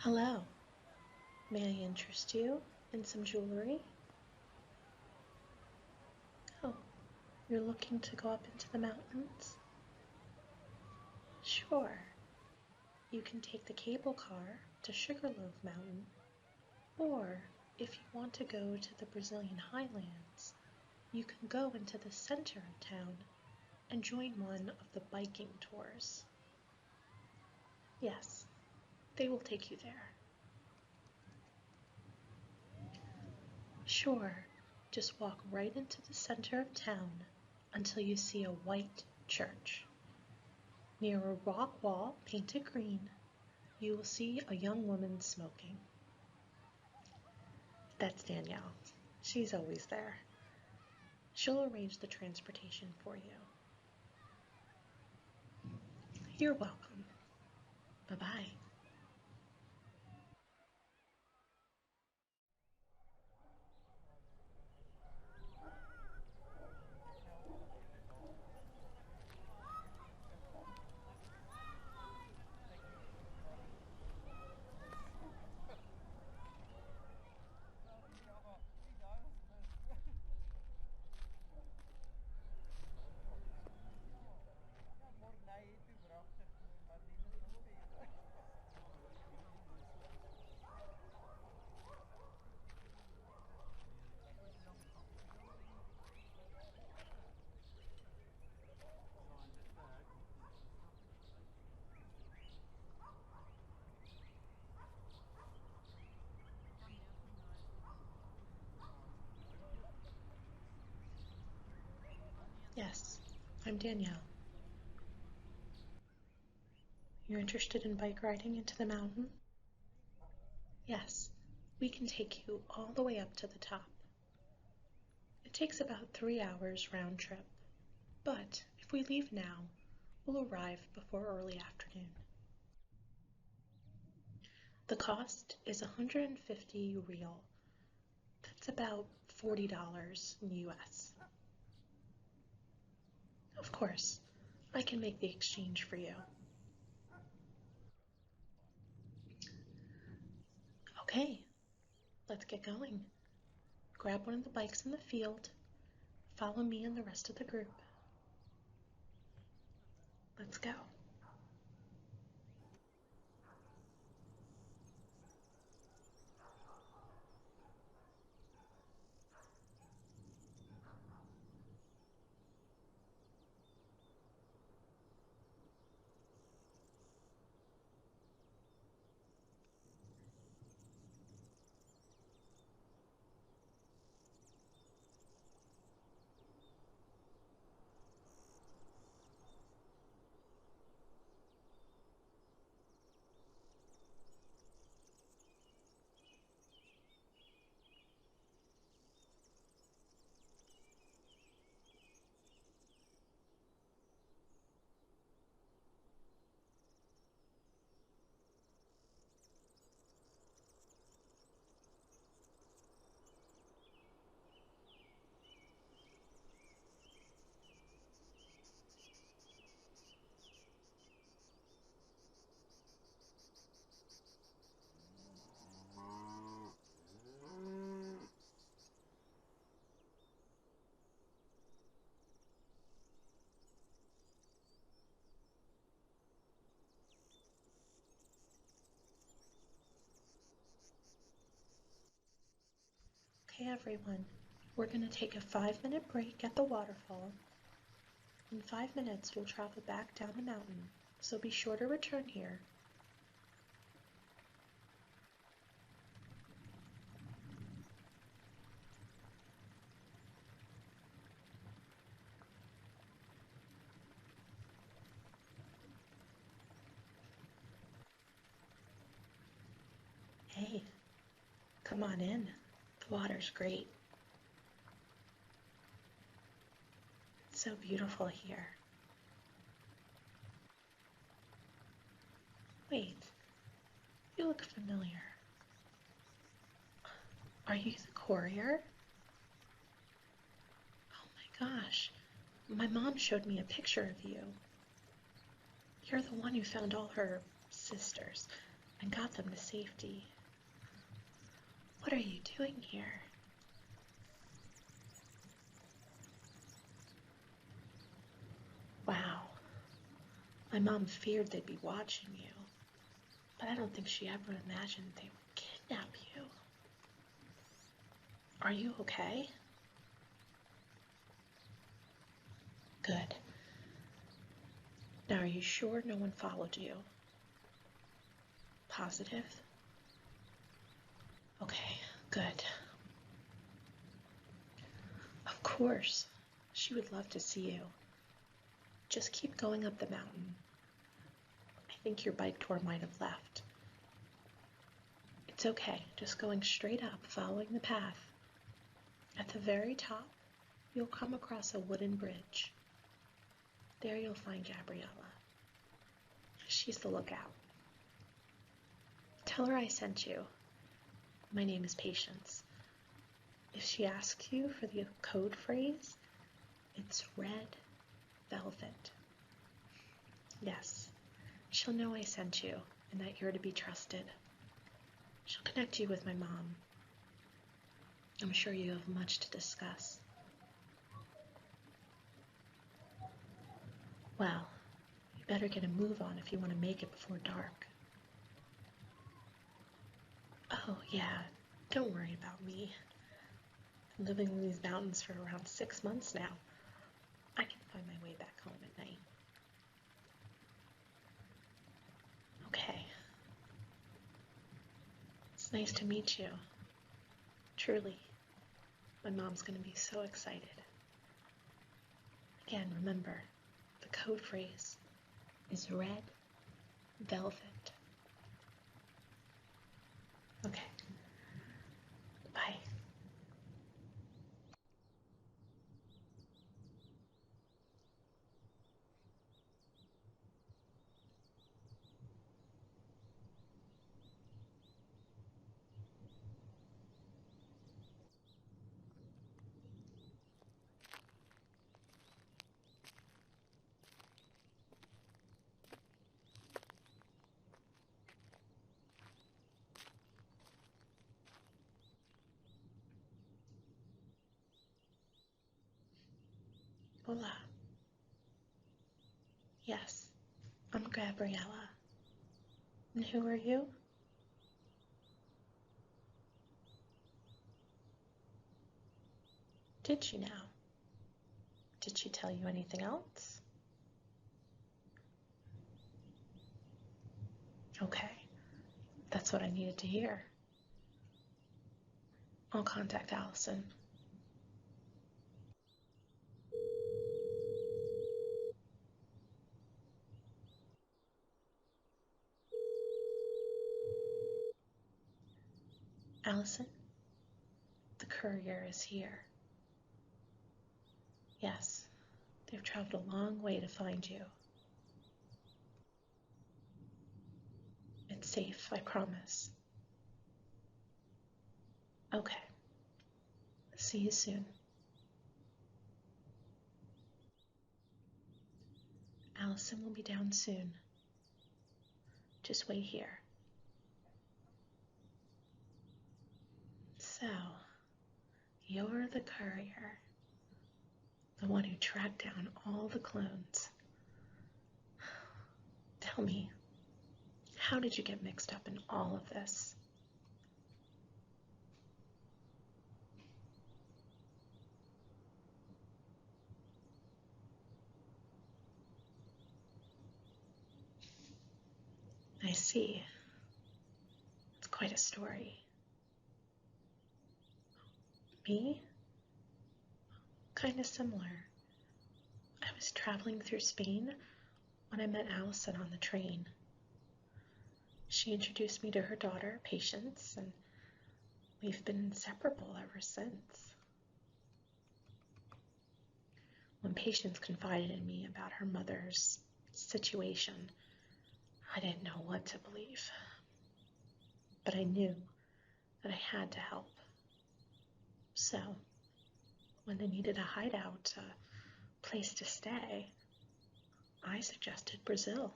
Hello. May I interest you in some jewelry? Oh, you're looking to go up into the mountains? Sure. You can take the cable car to Sugarloaf Mountain, or if you want to go to the Brazilian highlands, you can go into the center of town and join one of the biking tours. Yes, they will take you there. Sure, just walk right into the center of town until you see a white church. Near a rock wall painted green, you will see a young woman smoking. That's Danielle. She's always there. She'll arrange the transportation for you. You're welcome. Bye-bye. Yes, I'm Danielle. You're interested in bike riding into the mountain? Yes, we can take you all the way up to the top. It takes about 3 hours round trip, but if we leave now, we'll arrive before early afternoon. The cost is 150 real. That's about $40 in US. Of course, I can make the exchange for you. Okay, let's get going. Grab one of the bikes in the field. Follow me and the rest of the group. Let's go. Okay, everyone, we're going to take a 5-minute break at the waterfall. In 5 minutes, we'll travel back down the mountain, so be sure to return here. Hey, come on in. The water's great. It's so beautiful here. Wait, you look familiar. Are you the courier? Oh my gosh, my mom showed me a picture of you. You're the one who found all her sisters. and got them to safety. What are you doing here? Wow. My mom feared they'd be watching you, but I don't think she ever imagined they would kidnap you. Are you okay? Good. Now, are you sure no one followed you? Positive? Okay, good. Of course. She would love to see you. Just keep going up the mountain. I think your bike tour might have left. It's okay, just going straight up, following the path. At the very top, you'll come across a wooden bridge. There you'll find Gabriella. She's the lookout. Tell her I sent you. My name is Patience. If she asks you for the code phrase, it's red velvet. Yes, she'll know I sent you and that you're to be trusted. She'll connect you with my mom. I'm sure you have much to discuss. Well, you better get a move on if you want to make it before dark. Oh, yeah, don't worry about me. I'm living in these mountains for around 6 months now. I can find my way back home at night. Okay. It's nice to meet you. Truly. My mom's going to be so excited. Again, remember, the code phrase is red velvet. Okay. Bye. Hola. Yes, I'm Gabriella. And who are you? Did she now? Did she tell you anything else? Okay, that's what I needed to hear. I'll contact Allison. Allison, the courier is here. Yes, they've traveled a long way to find you. It's safe, I promise. Okay. See you soon. Allison will be down soon. Just wait here. So, you're the courier. The one who tracked down all the clones. Tell me, how did you get mixed up in all of this? I see. It's quite a story. Me? Kinda similar. I was traveling through Spain when I met Allison on the train. She introduced me to her daughter, Patience, and we've been inseparable ever since. When Patience confided in me about her mother's situation, I didn't know what to believe. But I knew that I had to help. So, when they needed a hideout, a place to stay, I suggested Brazil.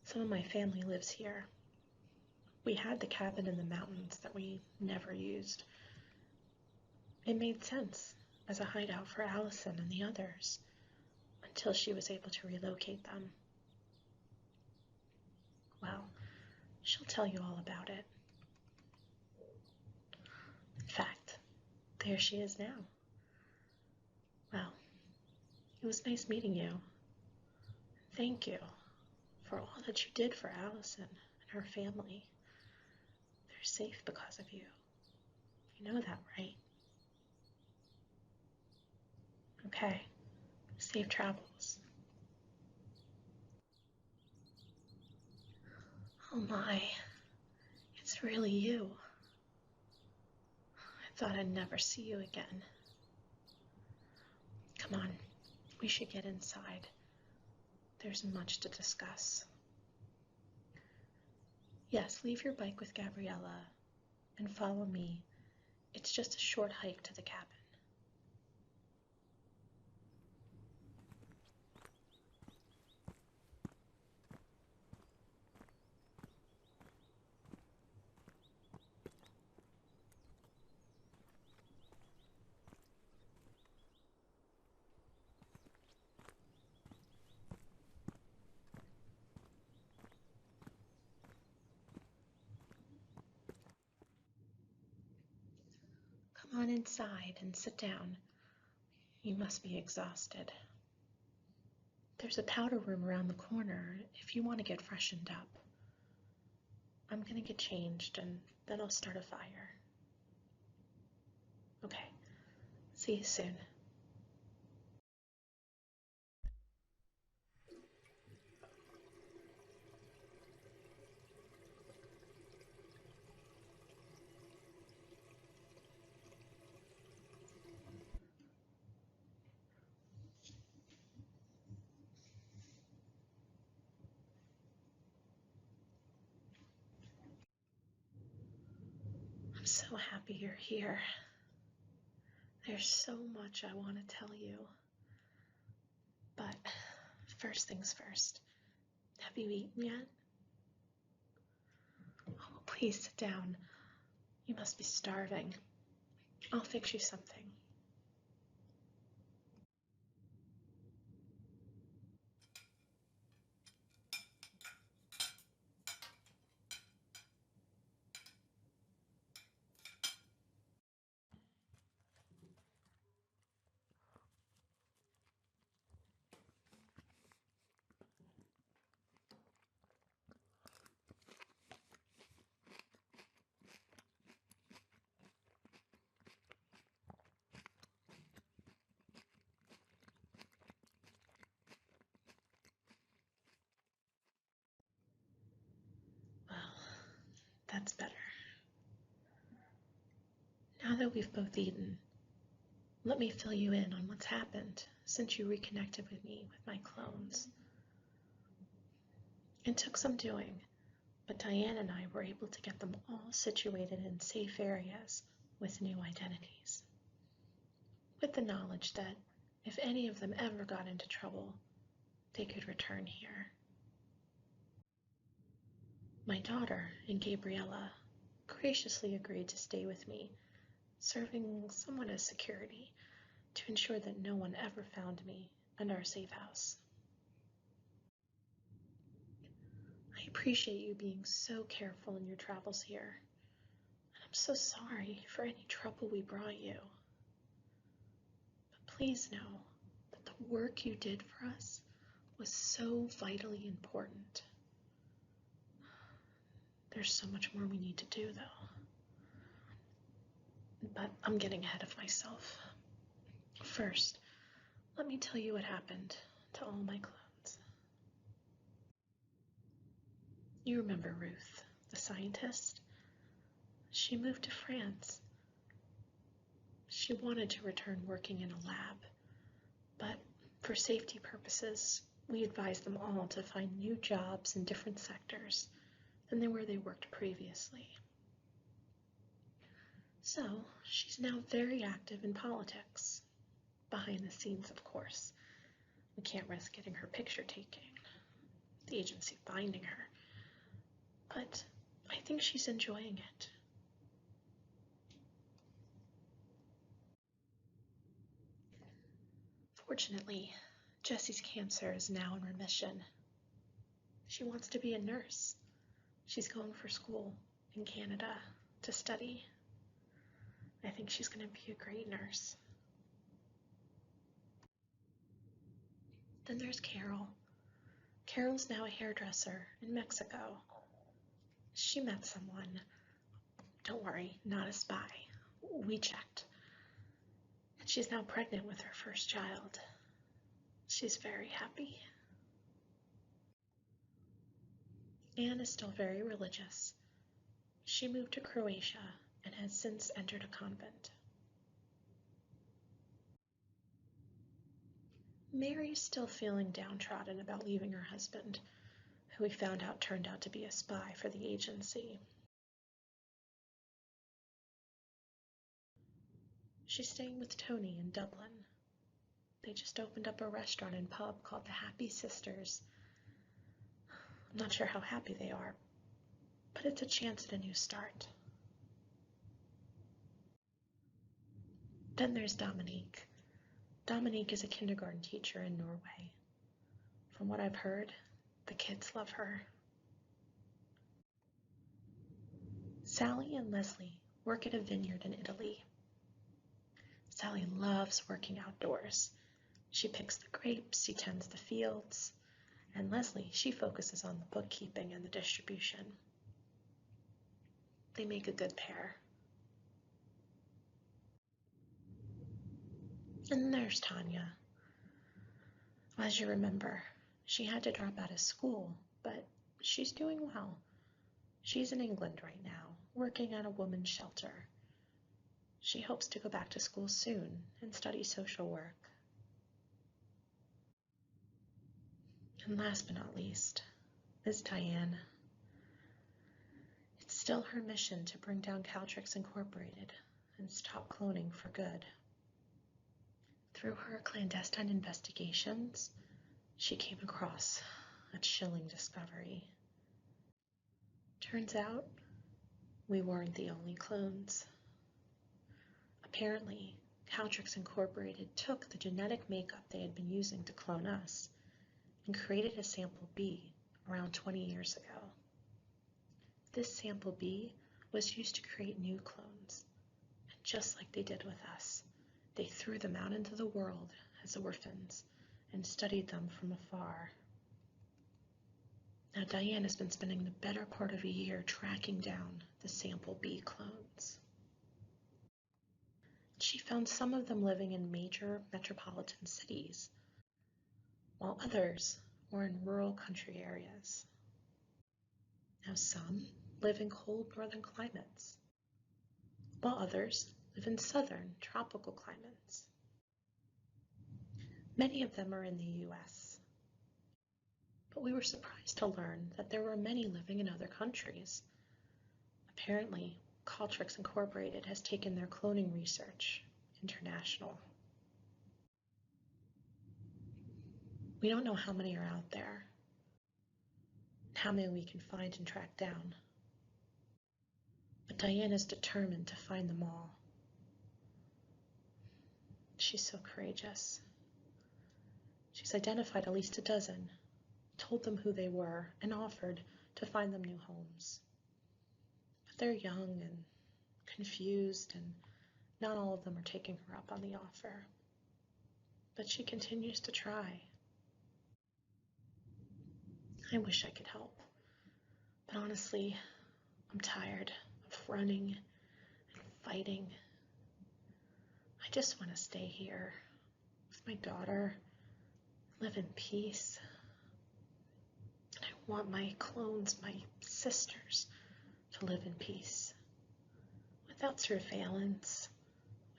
Some of my family lives here, We had the cabin in the mountains that we never used. It made sense as a hideout for Allison and the others, until she was able to relocate them. Well, she'll tell you all about it. In fact, there she is now. Well, it was nice meeting you. Thank you for all that you did for Allison and her family. They're safe because of you. You know that, right? Okay. Safe travels. Oh my, it's really you. I thought I'd never see you again. Come on, we should get inside. There's much to discuss. Yes, leave your bike with Gabriella and follow me. It's just a short hike to the cabin. Come on inside and sit down. You must be exhausted. There's a powder room around the corner if you want to get freshened up. I'm gonna get changed and then I'll start a fire. Okay, see you soon. I'm so happy you're here. There's so much I want to tell you. But first things first, have you eaten yet? Oh, please sit down. You must be starving. I'll fix you something. Well, that's better. Now that we've both eaten, let me fill you in on what's happened since you reconnected with me with my clones. It took some doing, but Diane and I were able to get them all situated in safe areas with new identities. With the knowledge that if any of them ever got into trouble, they could return here. My daughter and Gabriella graciously agreed to stay with me, serving somewhat as security to ensure that no one ever found me and our safe house. I appreciate you being so careful in your travels here, and I'm so sorry for any trouble we brought you. But please know that the work you did for us was so vitally important. There's so much more we need to do, though. But I'm getting ahead of myself. First, let me tell you what happened to all my clones. You remember Ruth, the scientist? She moved to France. She wanted to return working in a lab, but for safety purposes, we advised them all to find new jobs in different sectors than where they worked previously. So, she's now very active in politics. Behind the scenes, of course. We can't risk getting her picture taken, the agency finding her. But I think she's enjoying it. Fortunately, Jessie's cancer is now in remission. She wants to be a nurse. She's going for school in Canada to study. I think she's going to be a great nurse. Then there's Carol. Carol's now a hairdresser in Mexico. She met someone. Don't worry, not a spy. We checked. And she's now pregnant with her first child. She's very happy. Anne is still very religious. She moved to Croatia and has since entered a convent. Mary's still feeling downtrodden about leaving her husband, who we found out turned out to be a spy for the agency. She's staying with Tony in Dublin. They just opened up a restaurant and pub called the Happy Sisters. I'm not sure how happy they are, but it's a chance at a new start. Then there's Dominique. Dominique is a kindergarten teacher in Norway. From what I've heard, the kids love her. Sally and Leslie work at a vineyard in Italy. Sally loves working outdoors. She picks the grapes, she tends the fields, and Leslie, she focuses on the bookkeeping and the distribution. They make a good pair. And then there's Tanya. As you remember, she had to drop out of school, but she's doing well. She's in England right now, working at a women's shelter. She hopes to go back to school soon and study social work. And last but not least is Diane. It's still her mission to bring down Caltrix Incorporated and stop cloning for good. Through her clandestine investigations, she came across a chilling discovery. Turns out, we weren't the only clones. Apparently, Caltrix Incorporated took the genetic makeup they had been using to clone us and created a sample B around 20 years ago. This sample B was used to create new clones, and just like they did with us, they threw them out into the world as orphans and studied them from afar. Now Diane has been spending the better part of a year tracking down the sample B clones. She found some of them living in major metropolitan cities, while others were in rural country areas. Now some live in cold northern climates, while others live in southern tropical climates. Many of them are in the US, but we were surprised to learn that there were many living in other countries. Apparently, Caltrix Incorporated has taken their cloning research international. We don't know how many are out there, and how many we can find and track down. But Diane is determined to find them all. She's so courageous. She's identified at least a dozen, told them who they were, and offered to find them new homes. But they're young and confused, and not all of them are taking her up on the offer. But she continues to try. I wish I could help, but honestly, I'm tired of running and fighting. I just want to stay here with my daughter, live in peace. And I want my clones, my sisters, to live in peace, without surveillance,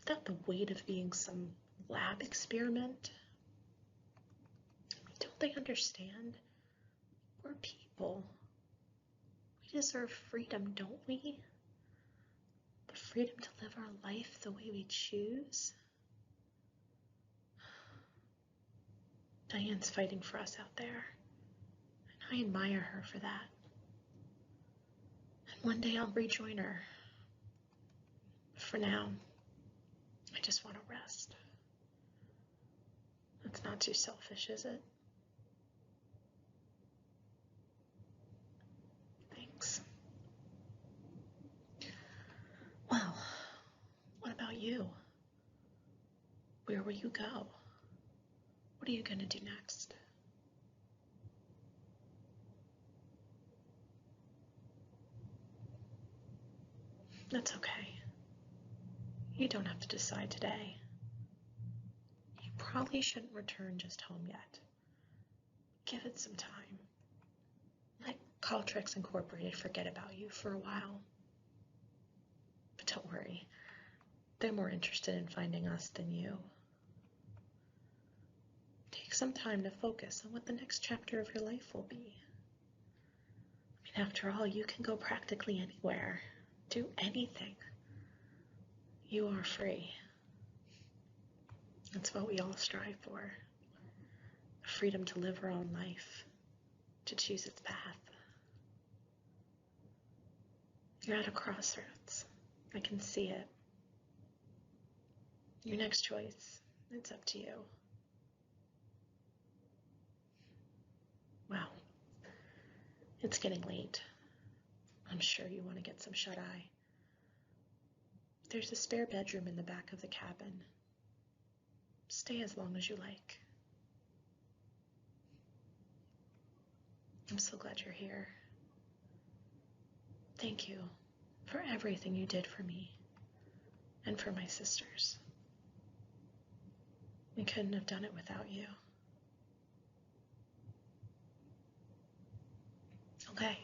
without the weight of being some lab experiment. Don't they understand? We're people. We deserve freedom, don't we? The freedom to live our life the way we choose. Diane's fighting for us out there, and I admire her for that. And One day I'll rejoin her. For now, I just want to rest. That's not too selfish, is it? Thanks. Well, what about you? Where will you go? What are you going to do next? That's okay. You don't have to decide today. You probably shouldn't return just home yet. Give it some time. Let Caltrix Incorporated forget about you for a while. But don't worry, they're more interested in finding us than you. Take some time to focus on what the next chapter of your life will be. I mean, after all, you can go practically anywhere, do anything. You are free. That's what we all strive for. The freedom to live our own life, to choose its path. You're at a crossroads. I can see it. Your next choice, it's up to you. Well, it's getting late. I'm sure you want to get some shut-eye. There's a spare bedroom in the back of the cabin. Stay as long as you like. I'm so glad you're here. Thank you for everything you did for me and for my sisters. We couldn't have done it without you. Okay,